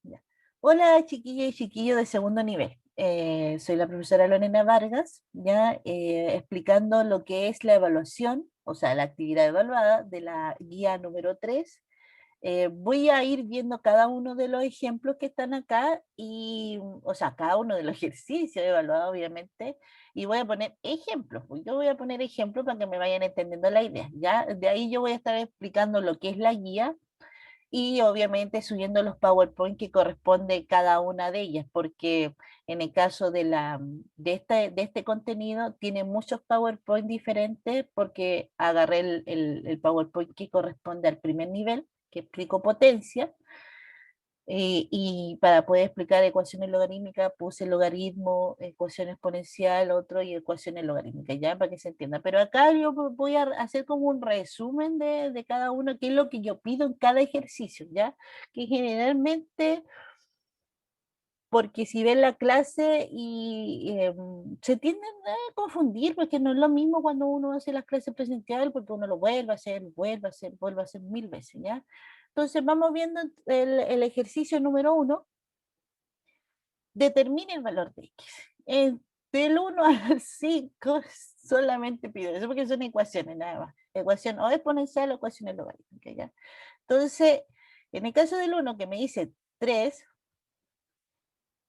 Ya. Hola, chiquillas y chiquillos de segundo nivel. Soy la profesora Lorena Vargas, ya explicando lo que es la evaluación, o sea, la actividad evaluada de la guía número 3. Voy a ir viendo cada uno de los ejemplos que están acá y, o sea, cada uno de los ejercicios evaluados, obviamente, y voy a poner ejemplos. Pues yo voy a poner ejemplos para que me vayan entendiendo la idea. Ya de ahí yo voy a estar explicando lo que es la guía y obviamente subiendo los PowerPoint que corresponde cada una de ellas, porque en el caso de este contenido tiene muchos PowerPoint diferentes porque agarré el PowerPoint que corresponde al primer nivel, que explico potencia, y para poder explicar ecuaciones logarítmicas puse logaritmo, ecuación exponencial, otro y ecuaciones logarítmicas, ya para que se entienda. Pero acá yo voy a hacer como un resumen de cada uno, qué es lo que yo pido en cada ejercicio, ya, que generalmente, porque si ven la clase y se tienden a confundir, porque no es lo mismo cuando uno hace las clases presenciales, porque uno lo vuelve a hacer, vuelve a hacer, vuelve a hacer 1000 veces, ¿ya? Entonces vamos viendo el ejercicio número 1. Determine el valor de x. Del 1 al 5 solamente pido eso porque son ecuaciones nada más. Ecuación o exponencial o ecuaciones logarítmicas, ¿ya? Entonces, en el caso del 1 que me dice 3,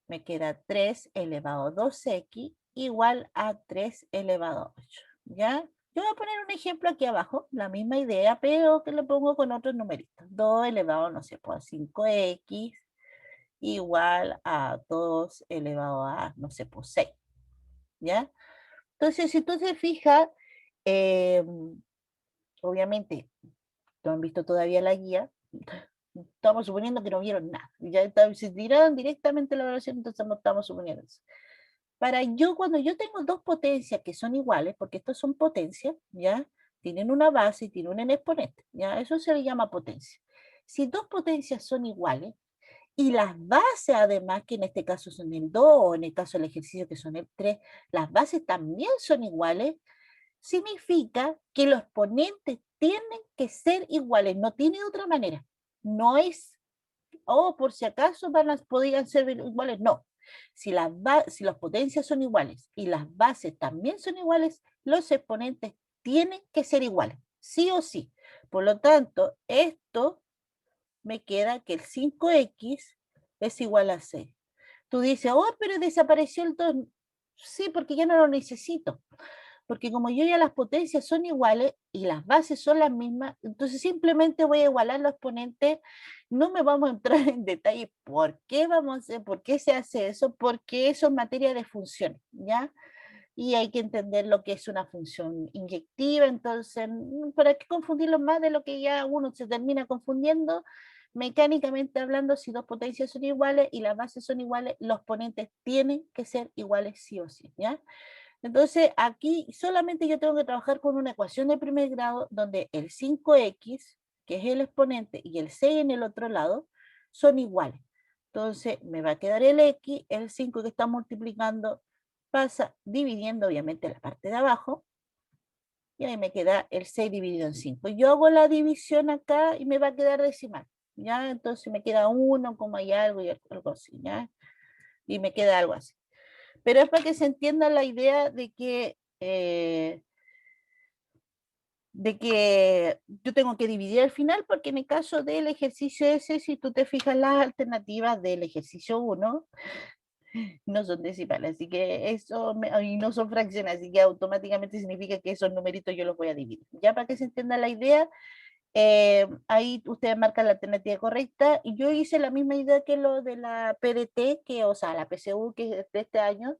me queda 3 elevado a 2x igual a 3 elevado a 8, ¿ya? Yo voy a poner un ejemplo aquí abajo, la misma idea, pero que lo pongo con otros numeritos. 2 elevado, no sé, pues 5x igual a 2 elevado a, no sé, pues 6, ¿ya? Entonces, si tú te fijas, eh, obviamente, no han visto todavía la guía, estamos suponiendo que no vieron nada, ya se tiraron directamente la evaluación, entonces no estamos suponiendo eso. Cuando yo tengo dos potencias que son iguales, porque estas son potencias, ¿ya? Tienen una base y tienen un exponente, ¿ya? Eso se le llama potencia. Si dos potencias son iguales, y las bases, además, que en este caso son el 2 o en el caso del ejercicio que son el 3, las bases también son iguales, significa que los exponentes tienen que ser iguales, no tiene otra manera. No es, oh, por si acaso podrían ser iguales, no. Si las potencias son iguales y las bases también son iguales, los exponentes tienen que ser iguales, sí o sí. Por lo tanto, esto me queda que el 5x es igual a 6. Tú dices, oh, pero desapareció el 2. Sí, porque ya no lo necesito. Porque como yo ya las potencias son iguales y las bases son las mismas, entonces simplemente voy a igualar los exponentes. No me vamos a entrar en detalle por qué se hace eso, porque eso es materia de funciones, ¿ya? Y hay que entender lo que es una función inyectiva, entonces, ¿para qué confundirlo más de lo que ya uno se termina confundiendo? Mecánicamente hablando, si dos potencias son iguales y las bases son iguales, los exponentes tienen que ser iguales sí o sí, ¿ya? Entonces, aquí solamente yo tengo que trabajar con una ecuación de primer grado donde el 5x, que es el exponente, y el 6 en el otro lado, son iguales. Entonces, me va a quedar el x, el 5 que está multiplicando, pasa dividiendo obviamente la parte de abajo, y ahí me queda el 6 dividido en 5. Yo hago la división acá y me va a quedar decimal, ¿ya? Entonces me queda 1, como hay algo y algo así, ¿ya? Y me queda algo así. Pero es para que se entienda la idea de que yo tengo que dividir al final, porque en el caso del ejercicio ese, si tú te fijas, las alternativas del ejercicio 1 no son decimales, así que eso, y no son fracciones, así que automáticamente significa que esos numeritos yo los voy a dividir. Ya para que se entienda la idea, ahí ustedes marcan la alternativa correcta, y yo hice la misma idea que lo de la PDT, o sea, la PSU, que es de este año,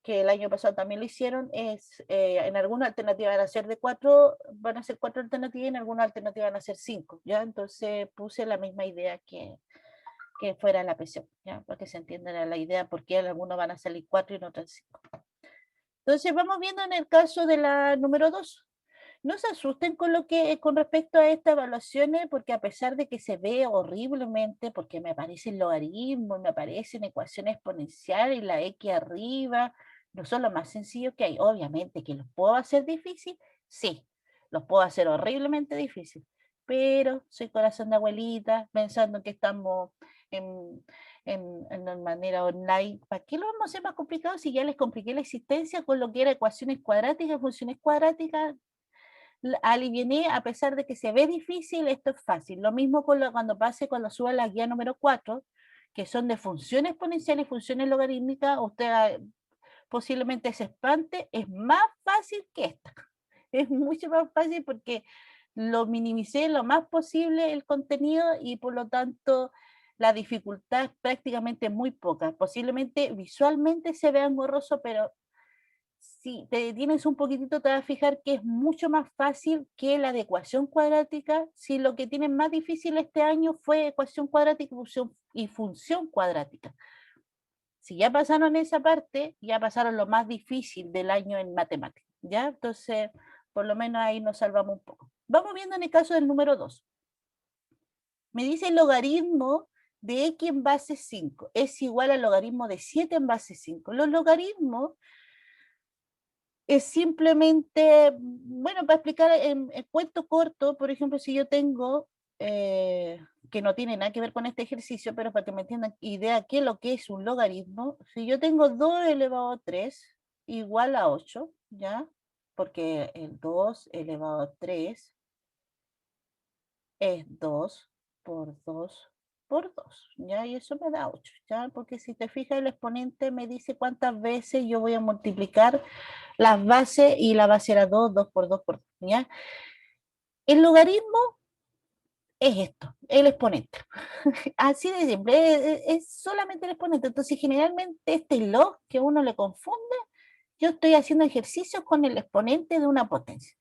que el año pasado también lo hicieron, en alguna alternativa van a ser de 4, van a ser 4 alternativas y en alguna alternativa van a ser 5, ¿ya? Entonces puse la misma idea que fuera la PC, ¿ya? Para que se entienda la idea, porque algunos van a salir 4 y en otros 5. Entonces vamos viendo en el caso de la número 2. No se asusten con respecto a estas evaluaciones, porque a pesar de que se ve horriblemente, porque me aparecen logaritmos, me aparecen ecuaciones exponenciales y la x arriba, no son lo más sencillo que hay. Obviamente que los puedo hacer difícil, sí, los puedo hacer horriblemente difícil, pero soy corazón de abuelita, pensando que estamos en manera online. ¿Para qué lo vamos a hacer más complicado si ya les compliqué la existencia con lo que era ecuaciones cuadráticas, funciones cuadráticas? Aliviané, a pesar de que se ve difícil, esto es fácil. Lo mismo cuando suba la guía número 4, que son de funciones exponenciales y funciones logarítmicas, usted posiblemente se espante, es más fácil que esta. Es mucho más fácil porque lo minimicé lo más posible el contenido y por lo tanto la dificultad es prácticamente muy poca. Posiblemente visualmente se vea engorroso, pero si te detienes un poquitito te vas a fijar que es mucho más fácil que la de ecuación cuadrática, si lo que tienen más difícil este año fue ecuación cuadrática y función cuadrática. Si ya pasaron esa parte, ya pasaron lo más difícil del año en matemáticas, ¿ya? Entonces, por lo menos ahí nos salvamos un poco. Vamos viendo en el caso del número 2. Me dice el logaritmo de x en base 5 es igual al logaritmo de 7 en base 5. Los logaritmos es simplemente, bueno, para explicar en cuento corto, por ejemplo, si yo tengo, que no tiene nada que ver con este ejercicio, pero para que me entiendan idea qué es lo que es un logaritmo, si yo tengo 2 elevado a 3 igual a 8, ¿ya? Porque el 2 elevado a 3 es 2 por 2 por 2, ¿ya? Y eso me da 8, ¿ya? Porque si te fijas, el exponente me dice cuántas veces yo voy a multiplicar las bases y la base era 2, 2 por 2 por 2, ¿ya? El logaritmo es esto, el exponente. Así de simple, es solamente el exponente. Entonces, generalmente este log que uno le confunde, yo estoy haciendo ejercicios con el exponente de una potencia.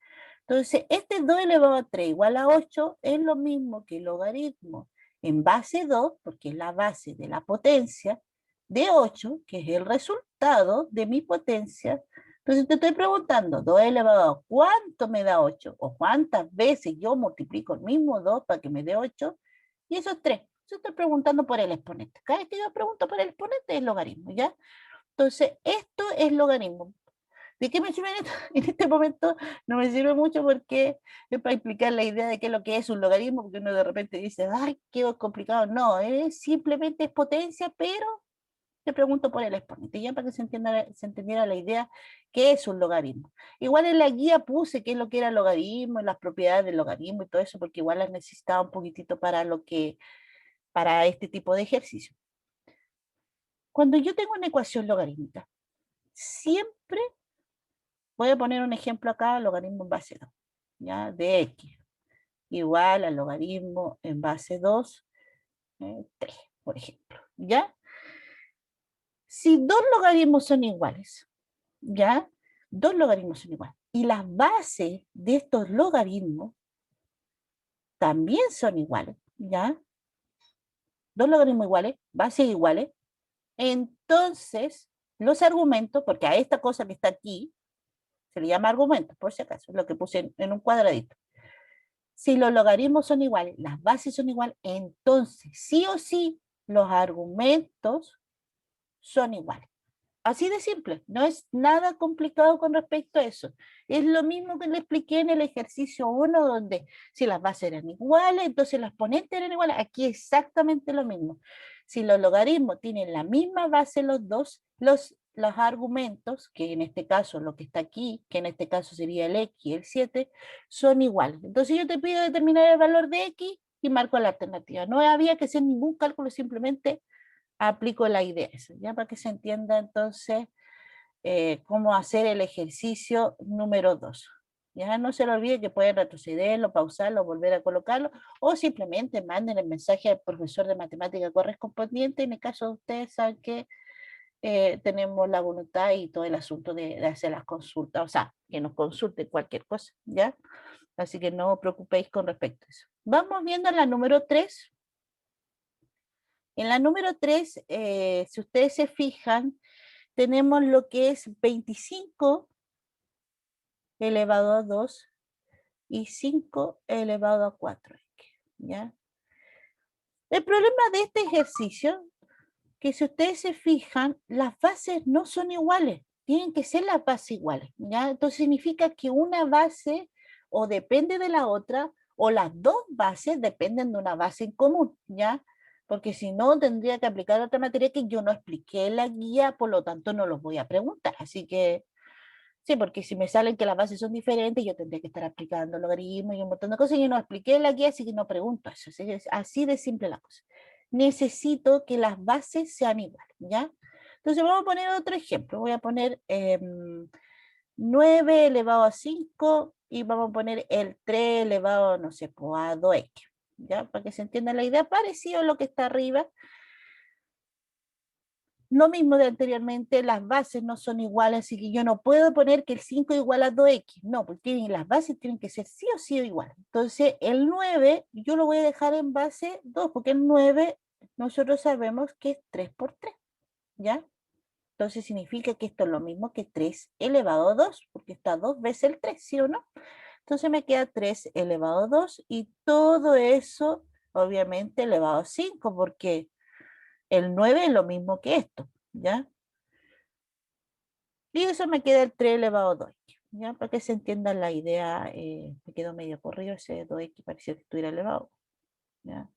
Entonces, este 2 elevado a 3 igual a 8 es lo mismo que el logaritmo en base 2, porque es la base de la potencia, de 8, que es el resultado de mi potencia. Entonces te estoy preguntando, 2 elevado a ¿cuánto me da 8? O cuántas veces yo multiplico el mismo 2 para que me dé 8, y eso es 3. Yo estoy preguntando por el exponente. Cada vez que yo pregunto por el exponente es logaritmo, ¿ya? Entonces, esto es logaritmo. ¿De qué me sirve en este momento? No me sirve mucho porque es para explicar la idea de qué es lo que es un logaritmo, porque uno de repente dice, ay, qué complicado. No, simplemente es potencia, pero te pregunto por el exponente, ya para que se entendiera la idea qué es un logaritmo. Igual en la guía puse qué es lo que era el logaritmo, y las propiedades del logaritmo y todo eso, porque igual las necesitaba un poquitito para este tipo de ejercicio. Cuando yo tengo una ecuación logarítmica, siempre voy a poner un ejemplo acá, logaritmo en base 2, ¿ya? De x igual al logaritmo en base 2, 3, por ejemplo, ¿ya? Si dos logaritmos son iguales, ¿ya? Dos logaritmos son iguales. Y las bases de estos logaritmos también son iguales, ¿ya? Dos logaritmos iguales, bases iguales. Entonces, los argumentos, porque a esta cosa que está aquí, se le llama argumento, por si acaso, es lo que puse en un cuadradito. Si los logaritmos son iguales, las bases son iguales, entonces sí o sí los argumentos son iguales. Así de simple, no es nada complicado con respecto a eso. Es lo mismo que le expliqué en el ejercicio 1, donde si las bases eran iguales, entonces los exponentes eran iguales. Aquí exactamente lo mismo. Si los logaritmos tienen la misma base los dos, los argumentos, que en este caso lo que está aquí, que en este caso sería el x y el 7, son iguales. Entonces yo te pido determinar el valor de x y marco la alternativa. No había que hacer ningún cálculo, simplemente aplico la idea esa, ya para que se entienda entonces cómo hacer el ejercicio número 2. Ya no se le olvide que pueden retrocederlo, pausarlo, volver a colocarlo, o simplemente manden el mensaje al profesor de matemática correspondiente. En el caso de ustedes, saben que tenemos la voluntad y todo el asunto de hacer las consultas, o sea, que nos consulten cualquier cosa, ¿ya? Así que no os preocupéis con respecto a eso. Vamos viendo la número 3. En la número 3, si ustedes se fijan, tenemos lo que es 25 elevado a 2 y 5 elevado a 4x, ¿ya? El problema de este ejercicio, que si ustedes se fijan, las bases no son iguales, tienen que ser las bases iguales, ¿ya? Entonces significa que una base o depende de la otra, o las dos bases dependen de una base en común, ¿ya? porque si no tendría que aplicar otra materia que yo no expliqué en la guía, por lo tanto no los voy a preguntar. Así que sí, porque si me salen que las bases son diferentes, yo tendría que estar aplicando logaritmos y un montón de cosas y yo no expliqué en la guía, así que no pregunto eso. Así de simple la cosa. Necesito que las bases sean iguales, ¿ya? Entonces vamos a poner otro ejemplo. Voy a poner 9 elevado a 5 y vamos a poner el 3 elevado, no sé, pues, a 2x. ¿Ya? Para que se entienda la idea, parecido a lo que está arriba. Lo mismo de anteriormente, las bases no son iguales, así que yo no puedo poner que el 5 es igual a 2x. No, porque las bases tienen que ser sí o sí iguales. Entonces, el 9 yo lo voy a dejar en base 2, porque el 9 nosotros sabemos que es 3 por 3, ¿ya? Entonces significa que esto es lo mismo que 3 elevado a 2, porque está 2 veces el 3, ¿sí o no? Entonces me queda 3 elevado a 2 y todo eso, obviamente, elevado a 5, porque el 9 es lo mismo que esto, ¿ya? Y eso me queda el 3 elevado a 2, ¿ya? Para que se entienda la idea, me quedó medio corrido ese 2x, parecía que estuviera elevado, ¿ya?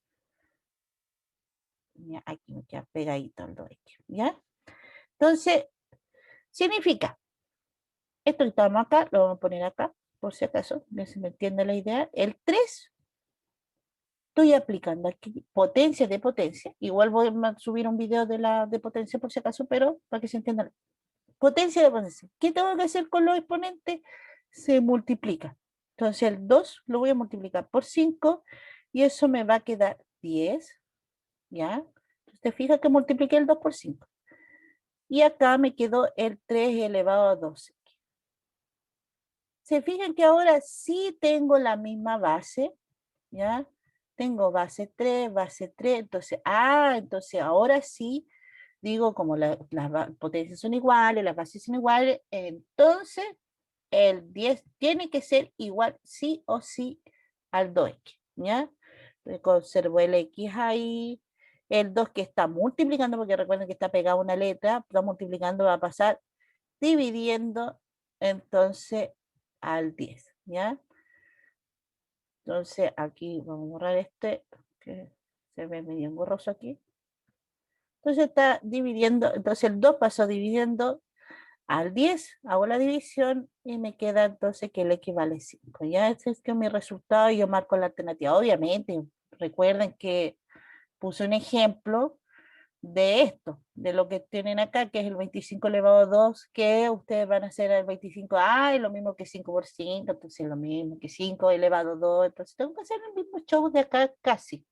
Ya, aquí me queda pegadito el 2x, ¿ya? Entonces, significa, esto que estamos acá, lo vamos a poner acá, por si acaso, ya se me entiende la idea. El 3, estoy aplicando aquí potencia de potencia. Igual voy a subir un video de la de potencia por si acaso, pero para que se entienda. Potencia de potencia. ¿Qué tengo que hacer con los exponentes? Se multiplica. Entonces el 2 lo voy a multiplicar por 5 y eso me va a quedar 10, ¿ya? Entonces te fijas que multipliqué el 2 por 5. Y acá me quedó el 3 elevado a 12. Se fijan que ahora sí tengo la misma base, ¿ya? Tengo base 3, entonces ahora sí, digo, como las potencias son iguales, las bases son iguales, entonces el 10 tiene que ser igual sí o sí al 2x, ¿ya? Conservo el x ahí, el 2 que está multiplicando, porque recuerden que está pegada una letra, está multiplicando, va a pasar dividiendo entonces al 10, ¿ya? Entonces aquí vamos a borrar este, que se ve medio borroso aquí. Entonces está dividiendo, entonces el 2 pasó dividiendo al 10, hago la división y me queda entonces que le equivale 5. Ya ese es que mi resultado, yo marco la alternativa. Obviamente, recuerden que puse un ejemplo de esto, de lo que tienen acá, que es el 25 elevado a 2, que ustedes van a hacer el 25, es lo mismo que 5 por 5, entonces es lo mismo que 5 elevado a 2, entonces tengo que hacer el mismo show de acá casi,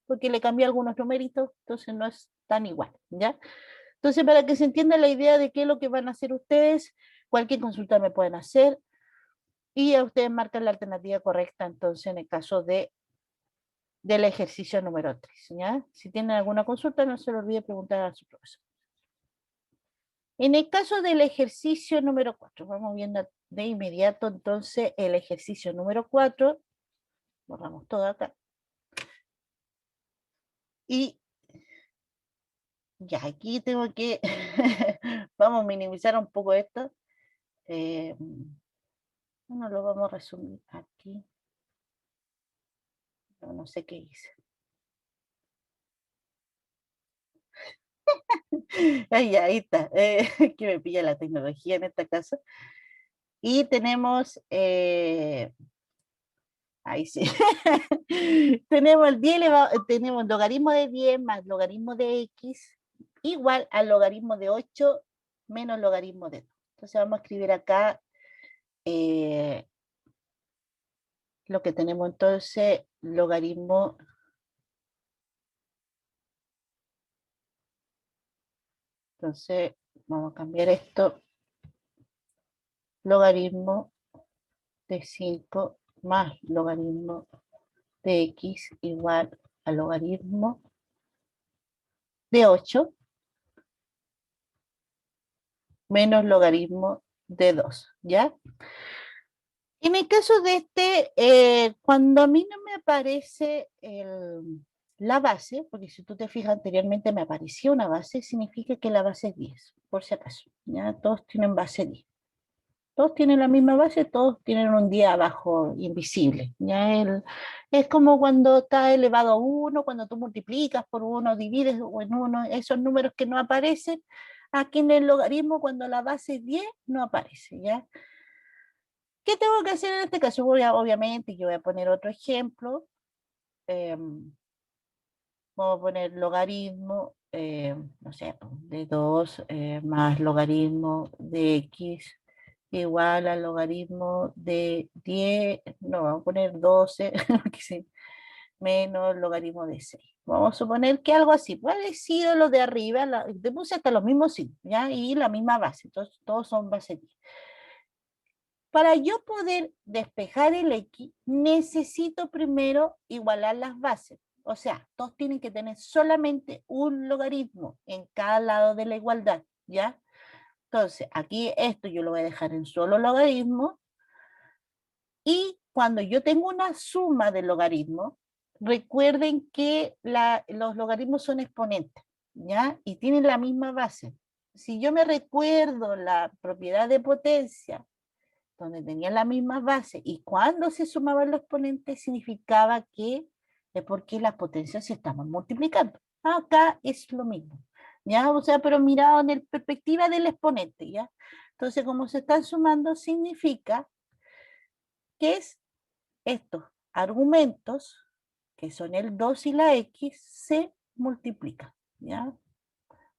porque le cambié algunos numeritos, entonces no es tan igual, ¿ya? Entonces, para que se entienda la idea de qué es lo que van a hacer ustedes, cualquier consulta me pueden hacer y a ustedes marcan la alternativa correcta, entonces, en el caso del ejercicio número 3, ¿ya? Si tienen alguna consulta, no se lo olvide preguntar a su profesor. En el caso del ejercicio número 4, vamos viendo de inmediato entonces el ejercicio número 4, borramos todo acá, y ya aquí tengo que, vamos a minimizar un poco esto, bueno, lo vamos a resumir aquí, no sé qué hice. Ahí está, que me pilla la tecnología en esta casa. Y tenemos, ahí sí, tenemos el 10 elevado, tenemos logaritmo de 10 más logaritmo de x igual al logaritmo de 8 menos logaritmo de 2. Entonces vamos a escribir acá lo que tenemos entonces, logaritmo. Entonces vamos a cambiar esto, logaritmo de 5 más logaritmo de x igual al logaritmo de 8 menos logaritmo de 2, ¿ya? En el caso de este, cuando a mí no me aparece la base, porque si tú te fijas anteriormente me apareció una base, significa que la base es 10, por si acaso, ¿ya? Todos tienen base 10. Todos tienen la misma base, todos tienen un día abajo invisible. Es como cuando está elevado a uno, cuando tú multiplicas por uno, divides en uno, esos números que no aparecen, aquí en el logaritmo cuando la base es 10 no aparece, ¿ya? ¿Qué tengo que hacer en este caso? Obviamente, yo voy a poner otro ejemplo. Vamos a poner logaritmo, no sé, de 2 más logaritmo de x igual al logaritmo de 10, no, vamos a poner 12, porque sí, menos logaritmo de 6. Vamos a suponer que algo así, parecido a lo de arriba, te puse hasta los mismos signos, ¿ya? Y la misma base, entonces todos son base 10. Para yo poder despejar el x, necesito primero igualar las bases. O sea, todos tienen que tener solamente un logaritmo en cada lado de la igualdad, ¿ya? Entonces, aquí esto yo lo voy a dejar en solo logaritmo. Y cuando yo tengo una suma de logaritmos, recuerden que los logaritmos son exponentes, ¿ya? Y tienen la misma base. Si yo me recuerdo la propiedad de potencia, donde tenían la misma base, y cuando se sumaban los exponentes significaba que es porque las potencias se estaban multiplicando. Acá es lo mismo, ¿ya? O sea, pero mirado en la perspectiva del exponente, ¿ya? Entonces, como se están sumando, significa que es estos argumentos, que son el 2 y la x, se multiplican, ¿ya?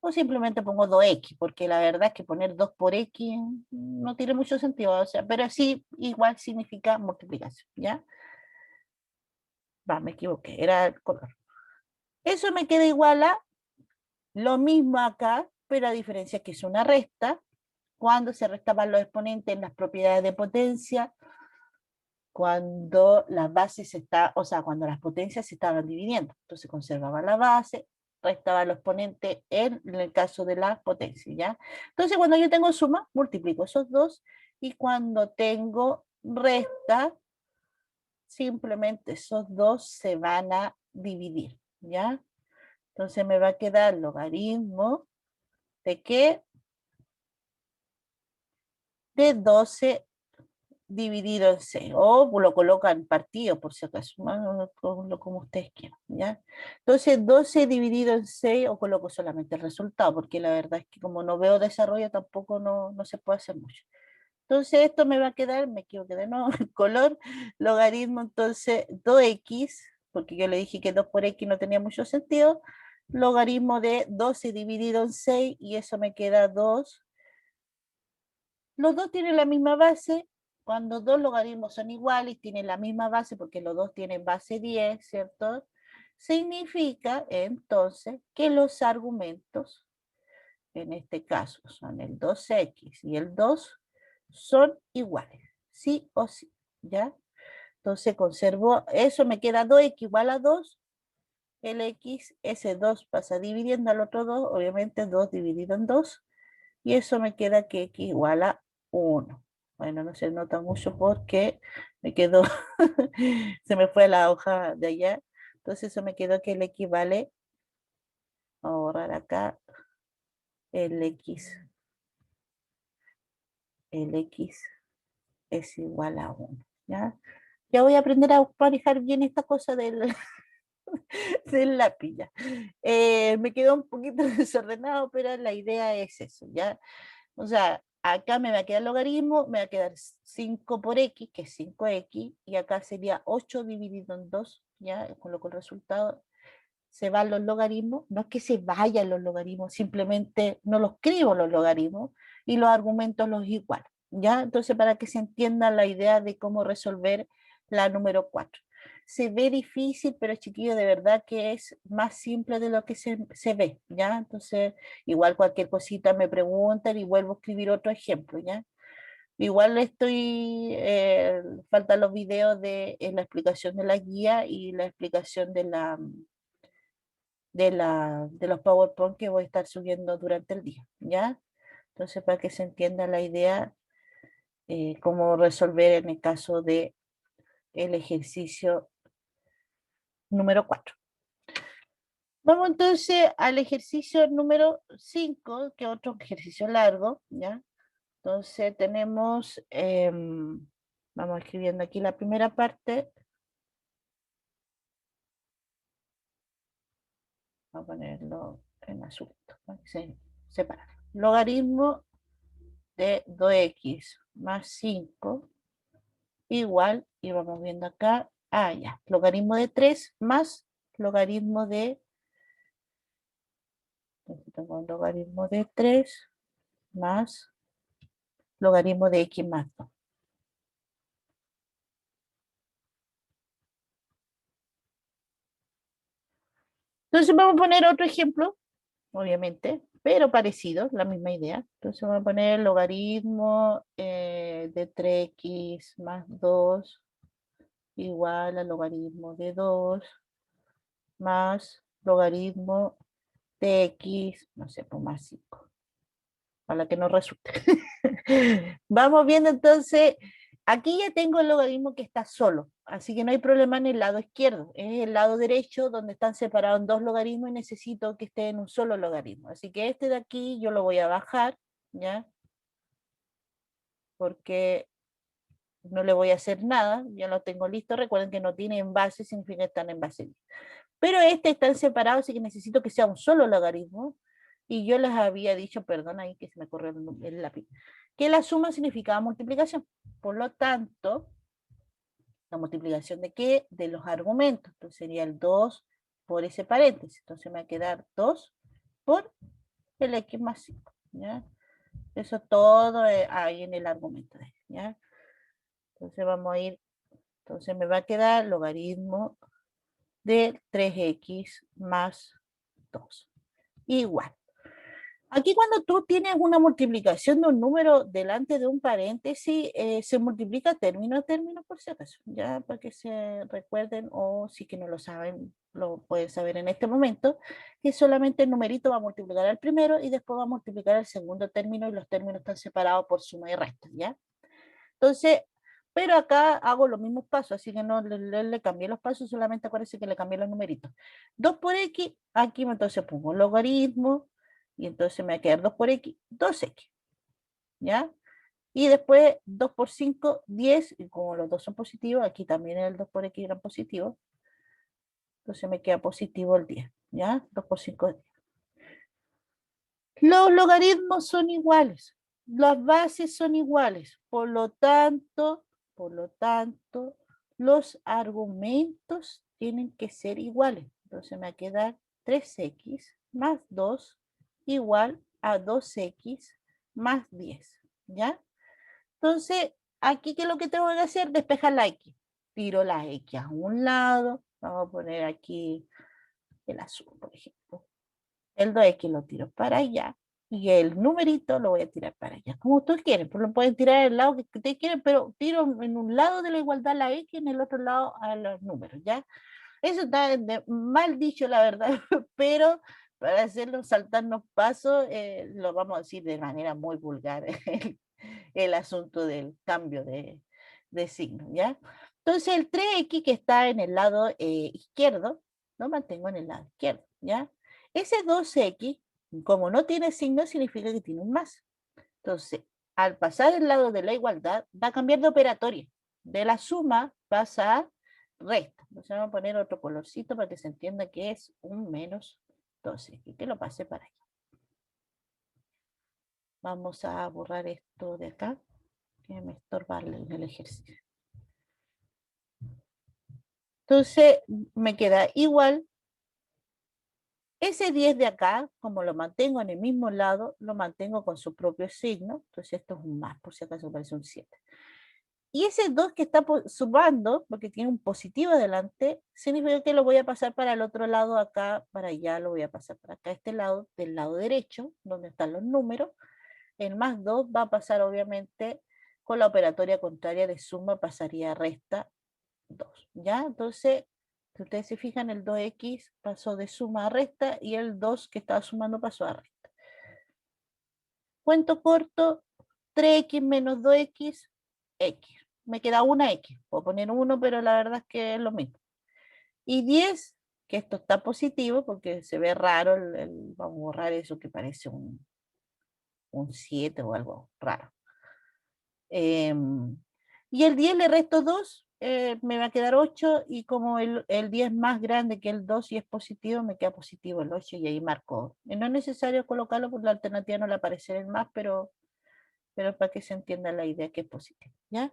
O simplemente pongo 2x, porque la verdad es que poner 2 por x no tiene mucho sentido, o sea, pero sí igual significa multiplicación, ¿ya? Va, me equivoqué, era el color. Eso me queda igual a lo mismo acá, pero a diferencia que es una resta, cuando se restaban los exponentes en las propiedades de potencia, cuando las bases o sea, cuando las potencias se estaban dividiendo. Entonces conservaba la base, restaba los exponentes en el caso de la potencia, ¿ya? Entonces cuando yo tengo suma, multiplico esos dos, y cuando tengo resta, simplemente esos dos se van a dividir, ¿ya? Entonces me va a quedar logaritmo de ¿qué? De 12 dividido en 6, o lo colocan partido por si acaso, como ustedes quieran, ¿ya? Entonces 12 dividido en 6, o coloco solamente el resultado, porque la verdad es que como no veo desarrollo tampoco no se puede hacer mucho. Entonces esto me va a quedar, me equivoqué de nuevo, el color, logaritmo, entonces 2x, porque yo le dije que 2 por x no tenía mucho sentido, logaritmo de 12 dividido en 6, y eso me queda 2. Los dos tienen la misma base. Cuando dos logaritmos son iguales, tienen la misma base porque los dos tienen base 10, ¿cierto? Significa entonces que los argumentos, en este caso son el 2x y el 2, son iguales, sí o sí, ¿ya? Entonces conservo, eso me queda 2x igual a 2, el x, ese 2 pasa dividiendo al otro 2, obviamente 2 dividido en 2, y eso me queda que x igual a 1. Bueno, no se nota mucho porque me quedó, se me fue la hoja de allá. Entonces eso me quedó que el x vale, vamos a borrar acá, el x es igual a 1. ¿Ya? Ya voy a aprender a manejar bien esta cosa del, del lápiz. ¿Ya? Me quedó un poquito desordenado, pero la idea es eso, ¿ya? O sea, acá me va a quedar el logaritmo, me va a quedar 5 por x, que es 5x, y acá sería 8 dividido en 2, ya, coloco el resultado, se van los logaritmos, no es que se vayan los logaritmos, simplemente no los escribo los logaritmos, y los argumentos los igual, ya, entonces para que se entienda la idea de cómo resolver la número 4. Se ve difícil, pero chiquillo, de verdad que es más simple de lo que se ve, ¿ya? Entonces, igual cualquier cosita me preguntan y vuelvo a escribir otro ejemplo, ¿ya? Igual estoy, faltan los videos de la explicación de la guía y la explicación de los PowerPoint que voy a estar subiendo durante el día, ¿ya? Entonces, para que se entienda la idea, cómo resolver en el caso de el ejercicio número 4. Vamos entonces al ejercicio número 5, que es otro ejercicio largo, ¿ya? Entonces tenemos, vamos escribiendo aquí la primera parte. Vamos a ponerlo en azul, para que se separa. Logaritmo de 2x más 5 igual, y vamos viendo acá, ya, logaritmo de 3 más logaritmo de, tengo un logaritmo de 3 más logaritmo de x más 2. Entonces vamos a poner otro ejemplo, obviamente, pero parecido, la misma idea. Entonces vamos a poner logaritmo de 3x más 2 igual al logaritmo de 2 más logaritmo de x, no sé, pues más 5. Para que no resulte. Vamos viendo entonces, aquí ya tengo el logaritmo que está solo, así que no hay problema en el lado izquierdo, es el lado derecho donde están separados en dos logaritmos y necesito que esté en un solo logaritmo. Así que este de aquí yo lo voy a bajar, ¿ya? Porque no le voy a hacer nada, ya lo tengo listo. Recuerden que no tiene envase, significa que están en base. Pero este está separado, así que necesito que sea un solo logaritmo. Y yo les había dicho, perdón, ahí que se me corrió el lápiz, que la suma significaba multiplicación. Por lo tanto, la multiplicación de qué? De los argumentos. Entonces sería el 2 por ese paréntesis. Entonces me va a quedar 2 por el x más 5. ¿Ya? Eso todo ahí en el argumento. ¿Ya? Entonces vamos a ir, entonces me va a quedar logaritmo de 3x más 2. Igual. Aquí cuando tú tienes una multiplicación de un número delante de un paréntesis, se multiplica término a término por si acaso, ya para que se recuerden o si que no lo saben, lo pueden saber en este momento, que solamente el numerito va a multiplicar al primero y después va a multiplicar al segundo término y los términos están separados por suma y resta, ¿ya? Entonces, pero acá hago los mismos pasos, así que no le cambié los pasos, solamente acuérdense que le cambié los numeritos. 2 por x, aquí entonces pongo logaritmo, y entonces me va a quedar 2 por x, 2x, ¿ya? Y después 2 por 5, 10, y como los dos son positivos, aquí también el 2 por x era positivo, entonces me queda positivo el 10, ¿ya? 2 por 5 es 10. Los logaritmos son iguales, las bases son iguales, por lo tanto, los argumentos tienen que ser iguales. Entonces me va a quedar 3x más 2 igual a 2x más 10, ¿ya? Entonces, aquí, ¿qué es lo que tengo que hacer? Despejar la x. Tiro la x a un lado, vamos a poner aquí el azul, por ejemplo. El 2x lo tiro para allá y el numerito lo voy a tirar para allá. Como ustedes quieren, pues lo pueden tirar al lado que ustedes quieren, pero tiro en un lado de la igualdad la x y en el otro lado a los números, ¿ya? Eso está mal dicho, la verdad, pero para hacerlo saltarnos pasos, lo vamos a decir de manera muy vulgar, el asunto del cambio de signo, ¿ya? Entonces el 3x que está en el lado izquierdo, lo mantengo en el lado izquierdo, ¿ya? Ese 2x, como no tiene signo, significa que tiene un más. Entonces, al pasar el lado de la igualdad, va a cambiar de operatoria. De la suma pasa a resta. Entonces vamos a poner otro colorcito para que se entienda que es un menos 2x, que lo pase para allá. Vamos a borrar esto de acá, que me estorba en el ejercicio. Entonces me queda igual. Ese 10 de acá, como lo mantengo en el mismo lado, lo mantengo con su propio signo. Entonces esto es un más, por si acaso parece un 7. Y ese 2 que está sumando, porque tiene un positivo adelante, significa que lo voy a pasar para el otro lado acá, para allá, lo voy a pasar para acá, este lado, del lado derecho, donde están los números. El más 2 va a pasar obviamente con la operatoria contraria de suma, pasaría a resta 2, ¿ya? Entonces, si ustedes se fijan, el 2x pasó de suma a resta y el 2 que estaba sumando pasó a resta. Cuento corto, 3x menos 2x, x. Me queda una x. Puedo poner 1, pero la verdad es que es lo mismo. Y 10, que esto está positivo porque se ve raro, vamos a borrar eso que parece un 7 o algo raro. Y el 10 le resto 2, me va a quedar 8, y como el 10 es más grande que el 2 y es positivo, me queda positivo el 8 y ahí marco. Y no es necesario colocarlo porque la alternativa no le aparecerá el más, pero para que se entienda la idea que es positivo, ¿ya?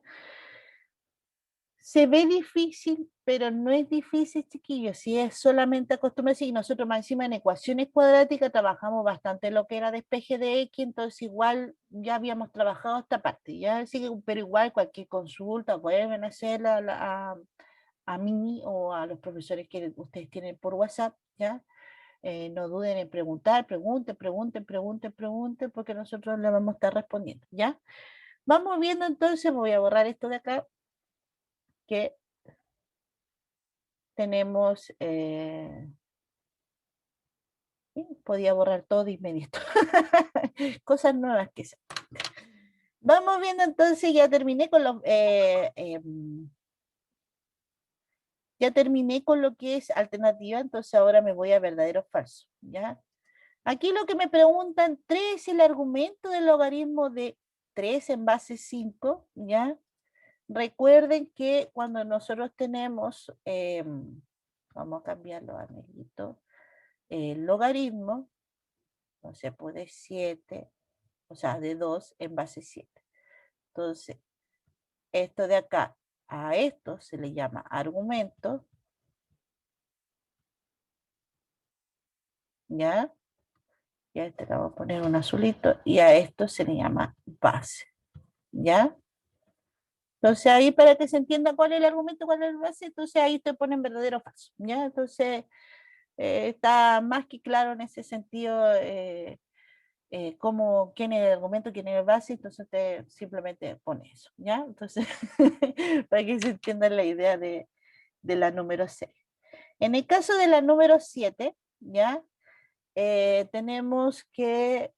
Se ve difícil, pero no es difícil, chiquillos, si es solamente acostumbrarse, y nosotros más encima en ecuaciones cuadráticas trabajamos bastante lo que era despeje de X, entonces igual ya habíamos trabajado esta parte, ¿ya? Así que, pero igual cualquier consulta pueden hacerla a mí o a los profesores que ustedes tienen por WhatsApp, ¿ya? No duden en preguntar, pregunten, porque nosotros le vamos a estar respondiendo, ¿ya? Vamos viendo entonces, voy a borrar esto de acá, que tenemos, podía borrar todo de inmediato, cosas nuevas que se. Vamos viendo entonces, ya terminé con los, ya terminé con lo que es alternativa, entonces ahora me voy a verdadero o falso, ¿ya? Aquí lo que me preguntan, 3 es el argumento del logaritmo de 3 en base 5, ¿ya? Recuerden que cuando nosotros tenemos, vamos a cambiarlo a negrito, el logaritmo, entonces puede 7, o sea, de 2 en base 7. Entonces, esto de acá a esto se le llama argumento, ¿ya? Y a este le vamos a poner un azulito, y a esto se le llama base, ¿ya? Entonces ahí para que se entienda cuál es el argumento, cuál es el base, entonces ahí te ponen verdadero o falso, ¿ya? Entonces está más que claro en ese sentido cómo, quién es el argumento, quién es el base, entonces te simplemente pone eso, ¿ya? Entonces, para que se entienda la idea de la número 6. En el caso de la número 7, ¿ya? Tenemos que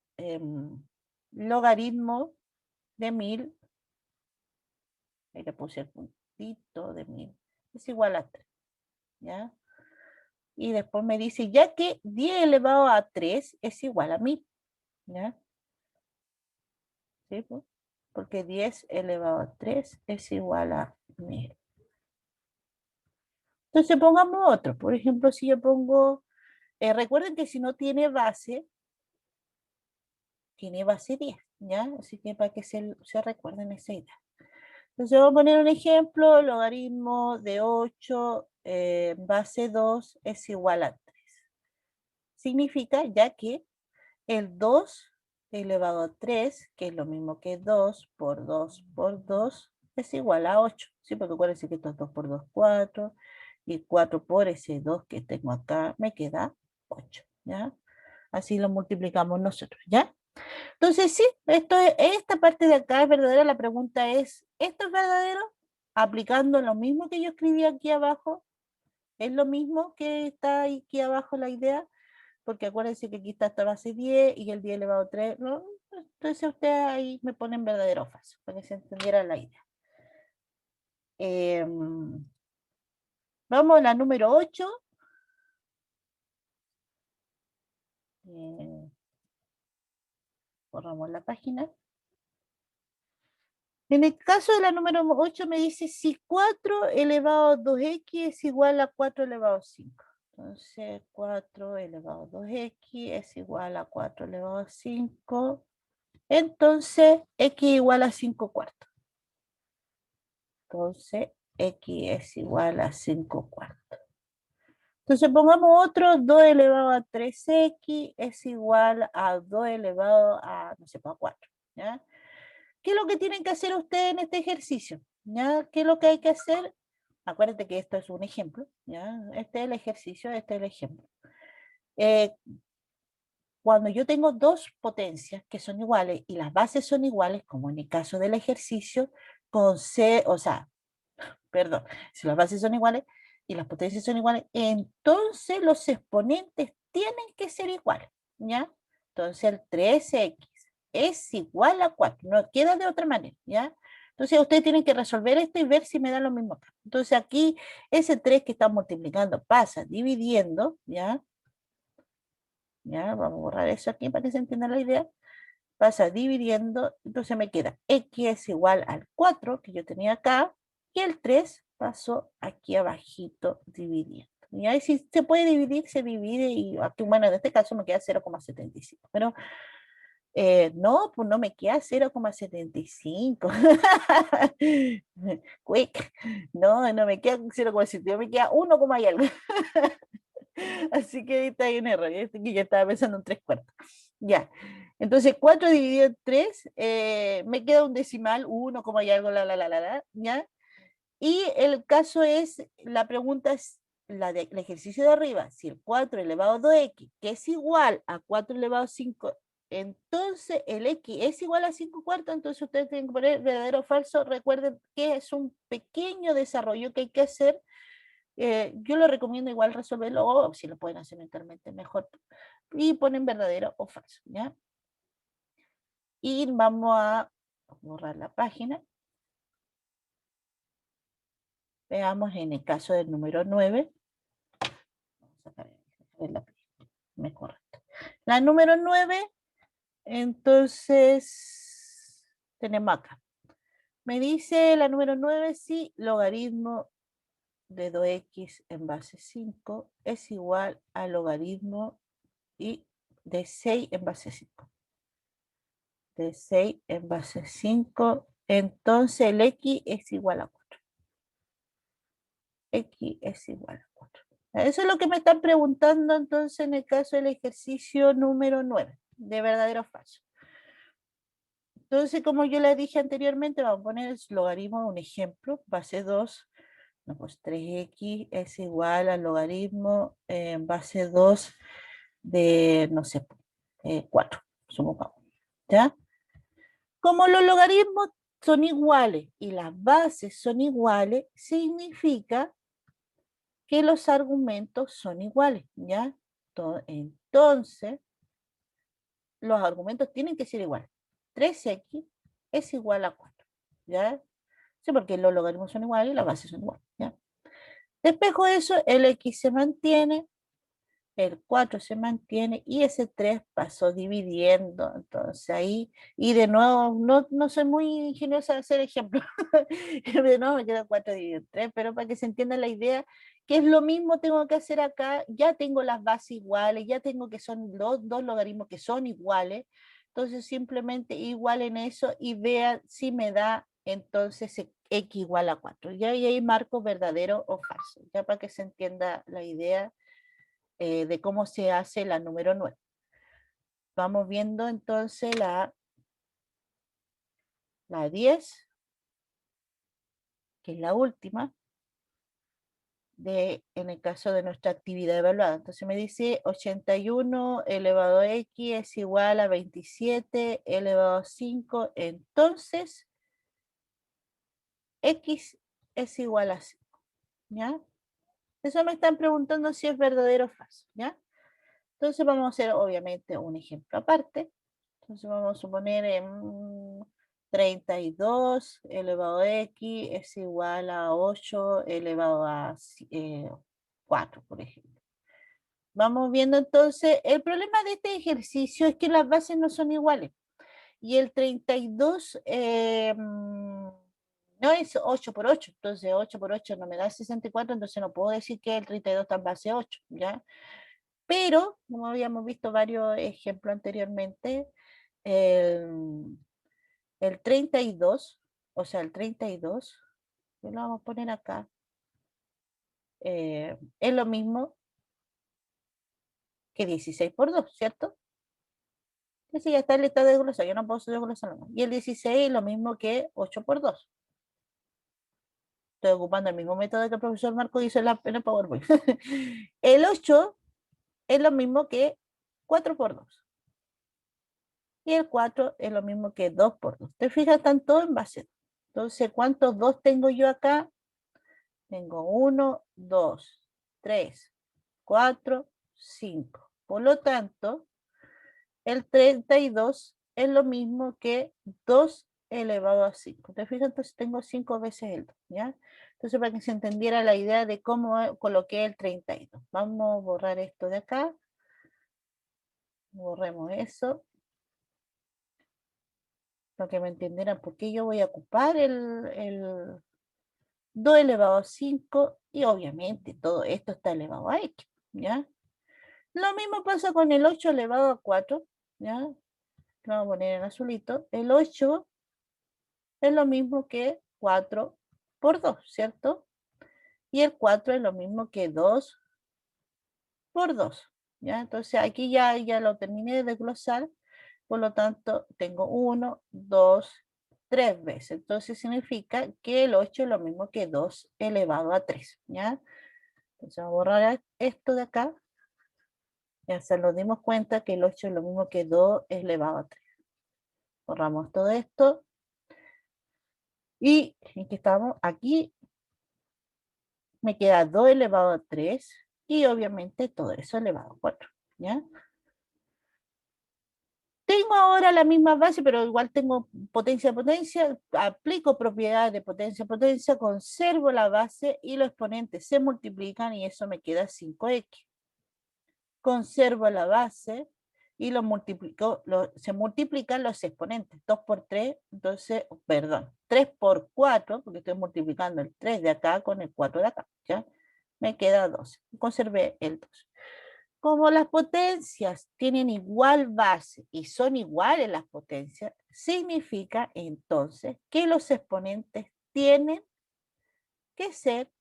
logaritmo de 1000, ahí le puse el puntito de 1000, es igual a 3, ¿ya? Y después me dice, ya que 10 elevado a 3 es igual a 1000, ¿ya? ¿Sí? Pues? Porque 10 elevado a 3 es igual a 1000. Entonces pongamos otro. Por ejemplo, si yo pongo, recuerden que si no tiene base 10, ¿ya? Así que para que se recuerden esa idea. Entonces voy a poner un ejemplo, logaritmo de 8 base 2 es igual a 3. Significa ya que el 2 elevado a 3, que es lo mismo que 2 por 2 por 2, es igual a 8. ¿Sí? Porque acuérdense que esto es 2 por 2, 4, y 4 por ese 2 que tengo acá, me queda 8, ¿ya? Así lo multiplicamos nosotros, ¿ya? Entonces, sí, esta parte de acá es verdadera. La pregunta es, ¿esto es verdadero? Aplicando lo mismo que yo escribí aquí abajo, es lo mismo que está aquí abajo la idea, porque acuérdense que aquí está esta base 10 y el 10 elevado a 3, ¿no? Entonces ustedes ahí me ponen verdadero o falso, para que se entendiera la idea. Vamos a la número 8. Borramos la página. En el caso de la número 8 me dice si 4 elevado a 2x es igual a 4 elevado a 5. Entonces 4 elevado a 2x es igual a 4 elevado a 5. Entonces x igual a 5 cuartos. Entonces x es igual a 5 cuartos. Entonces pongamos otro, 2 elevado a 3x es igual a 2 elevado a, no sé, a 4. ¿Ya? ¿Qué es lo que tienen que hacer ustedes en este ejercicio? ¿Ya? ¿Qué es lo que hay que hacer? Acuérdate que esto es un ejemplo, ¿ya? Este es el ejercicio, este es el ejemplo. Cuando yo tengo dos potencias que son iguales y las bases son iguales, como en el caso del ejercicio, con C, o sea, perdón, si las bases son iguales y las potencias son iguales, entonces los exponentes tienen que ser iguales, ¿ya? Entonces el 3x es igual a 4, no queda de otra manera, ¿ya? Entonces ustedes tienen que resolver esto y ver si me da lo mismo acá. Entonces aquí ese 3 que está multiplicando pasa dividiendo, ¿ya? ¿Ya? Vamos a borrar eso aquí para que se entienda la idea. pasa dividiendo, entonces me queda x es igual al 4 que yo tenía acá, y el 3 pasó aquí abajito dividiendo. Y ahí si se puede dividir, se divide, y aquí, bueno, en este caso me queda 0,75, pero no, pues no me queda 0,75. Quick. No, no me queda 0,75, me queda 1, y algo. Así que ahí está ahí un error. Que yo estaba pensando en 3/4. Ya. Entonces 4 dividido en 3, me queda un decimal, 1, y algo, ¿ya? Y el caso es, la pregunta es el ejercicio de arriba, si el 4 elevado a 2x, que es igual a 4 elevado a 5, entonces el x es igual a 5/4, entonces ustedes tienen que poner verdadero o falso. Recuerden que es un pequeño desarrollo que hay que hacer. Yo lo recomiendo igual resolverlo, o si lo pueden hacer mentalmente mejor, y ponen verdadero o falso, ¿ya? Y vamos a borrar la página. Veamos en el caso del número 9. Vamos a sacar la me correcto. La número 9, entonces, tenemos acá. Me dice la número 9 si logaritmo de 2x en base 5 es igual al logaritmo y de 6 en base 5. De 6 en base 5, entonces el x es igual a 4. X es igual a 4. Eso es lo que me están preguntando entonces en el caso del ejercicio número 9, de verdadero o falso. Entonces, como yo les dije anteriormente, vamos a poner el logaritmo, un ejemplo, base 2, no, pues 3x es igual al logaritmo en base 2 de, no sé, 4, supongamos, ¿ya? Como los logaritmos son iguales y las bases son iguales, significa que los argumentos son iguales, ¿ya? Entonces, los argumentos tienen que ser iguales. 3x es igual a 4, ¿ya? Sí, porque los logaritmos son iguales y las bases son iguales, ¿ya? Despejo eso, el x se mantiene, el 4 se mantiene y ese 3 pasó dividiendo, entonces ahí, y de nuevo, no soy muy ingeniosa de hacer ejemplos, de nuevo me queda 4 dividido en 3, pero para que se entienda la idea, que es lo mismo tengo que hacer acá, ya tengo las bases iguales, ya tengo que son los dos logaritmos que son iguales, entonces simplemente igual en eso y vean si me da entonces x igual a 4, ya, y ahí marco verdadero o falso, ya para que se entienda la idea de cómo se hace la número 9. Vamos viendo entonces la 10, que es la última, en el caso de nuestra actividad evaluada. Entonces me dice 81 elevado a x es igual a 27 elevado a 5. Entonces, x es igual a 5. ¿Ya? Eso me están preguntando si es verdadero o falso. ¿Ya? Entonces vamos a hacer obviamente un ejemplo aparte. Entonces vamos a suponer 32 elevado a x es igual a 8 elevado a 4, por ejemplo. Vamos viendo entonces, el problema de este ejercicio es que las bases no son iguales. Y el 32 no es 8 por 8, entonces 8 por 8 no me da 64, entonces no puedo decir que el 32 está en base 8, ¿ya? Pero, como habíamos visto varios ejemplos anteriormente, el, el 32, o sea, el 32, lo vamos a poner acá, es lo mismo que 16 por 2, ¿cierto? Ese ya está en el estado de desglosado, yo no puedo desglosarlo más. Y el 16 es lo mismo que 8 por 2. Estoy ocupando el mismo método que el profesor Marco hizo en el PowerPoint. El 8 es lo mismo que 4 por 2. Y el 4 es lo mismo que 2 por 2. ¿Te fijas? Están todos en base 2. Entonces, ¿cuántos 2 tengo yo acá? Tengo 1, 2, 3, 4, 5. Por lo tanto, el 32 es lo mismo que 2 elevado a 5. ¿Te fijas? Entonces tengo 5 veces el 2, ¿ya? Entonces, para que se entendiera la idea de cómo coloqué el 32. Vamos a borrar esto de acá. Borremos eso. para que me entendieran por qué yo voy a ocupar el 2 elevado a 5 y obviamente todo esto está elevado a x, ¿ya? Lo mismo pasa con el 8 elevado a 4, ¿ya? Lo vamos a poner en azulito. El 8 es lo mismo que 4 por 2, ¿cierto? Y el 4 es lo mismo que 2 por 2, ¿ya? Entonces aquí ya lo terminé de desglosar, por lo tanto tengo 1, 2, 3 veces. Entonces significa que el 8 es lo mismo que 2 elevado a 3, ¿ya? Entonces vamos a borrar esto de acá. Ya se nos dimos cuenta que el 8 es lo mismo que 2 elevado a 3. Borramos todo esto. Y en que estamos aquí, me queda 2 elevado a 3 y obviamente todo eso elevado a 4, ¿ya? Tengo ahora la misma base, pero igual tengo potencia, potencia, aplico propiedades de potencia, potencia, conservo la base y los exponentes se multiplican y eso me queda 5x. Conservo la base y se multiplican los exponentes, 2 por 3, entonces, perdón, 3 por 4, porque estoy multiplicando el 3 de acá con el 4 de acá, ¿ya? Me queda 12, conservé el 2. Como las potencias tienen igual base y son iguales las potencias, significa entonces que los exponentes tienen que ser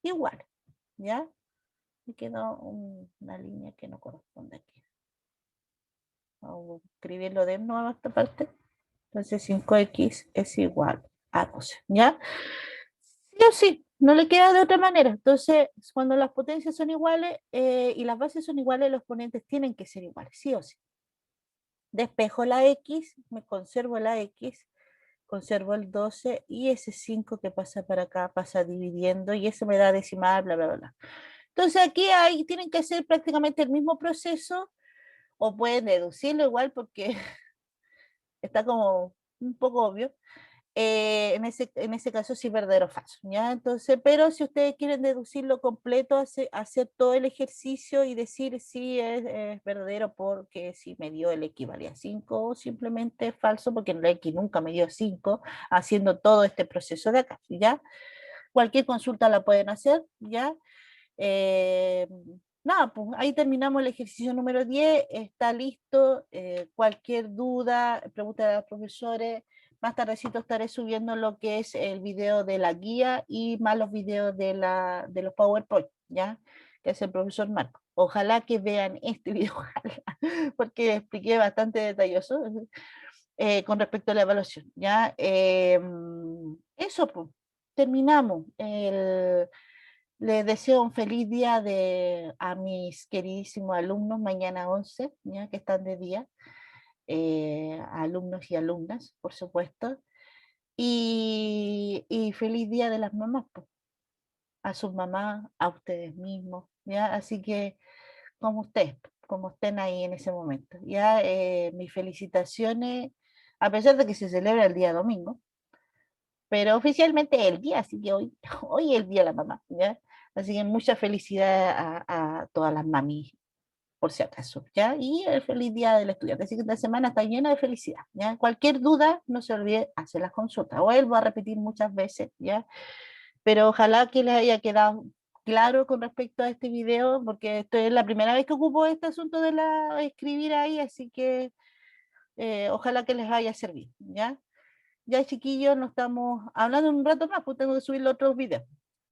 iguales, ¿ya? Me quedó una línea que no corresponde aquí. Vamos a escribirlo de nuevo esta parte. Entonces 5x es igual a 12, ¿ya? Sí o sí, no le queda de otra manera. Entonces, cuando las potencias son iguales y las bases son iguales, los exponentes tienen que ser iguales, sí o sí. Despejo la x, me conservo la x, conservo el 12 y ese 5 que pasa para acá pasa dividiendo y eso me da decimal, bla, bla, bla. Entonces aquí tienen que hacer prácticamente el mismo proceso o pueden deducirlo igual porque está como un poco obvio. En ese caso sí verdadero o falso, ¿ya? Entonces, pero si ustedes quieren deducirlo completo, hacer todo el ejercicio y decir si es verdadero porque si me dio el X valía 5 o simplemente es falso porque el X nunca me dio 5, haciendo todo este proceso de acá, ¿ya? Cualquier consulta la pueden hacer, ¿ya? Eh, Nada, pues ahí terminamos el ejercicio número 10, está listo. Cualquier duda, pregunta de los profesores. Más tardecito estaré subiendo lo que es el video de la guía y más los videos de los PowerPoint, ¿ya? Que es el profesor Marco. Ojalá que vean este video, ojalá, porque expliqué bastante detalloso con respecto a la evaluación, ¿ya? Eso, pues, terminamos. Les deseo un feliz día a mis queridísimos alumnos, mañana 11, ¿ya? Que están de día, alumnos y alumnas, por supuesto. Y feliz día de las mamás, pues, a sus mamás, a ustedes mismos, ¿ya? Así que como ustedes, como estén ahí en ese momento, ¿ya? Mis felicitaciones, a pesar de que se celebra el día domingo, pero oficialmente el día, así que hoy, hoy es el día de la mamá, ¿ya? Así que mucha felicidad a todas las mamis, por si acaso, ¿ya? Y el feliz día del estudiante, así que esta semana está llena de felicidad, ¿ya? Cualquier duda, no se olvide hacer las consultas, vuelvo a repetir muchas veces, ¿ya? Pero ojalá que les haya quedado claro con respecto a este video, porque esto es la primera vez que ocupo este asunto de escribir ahí, así que ojalá que les haya servido, ¿ya? Ya, chiquillos, nos estamos hablando en un rato más, pues tengo que subir los otros videos.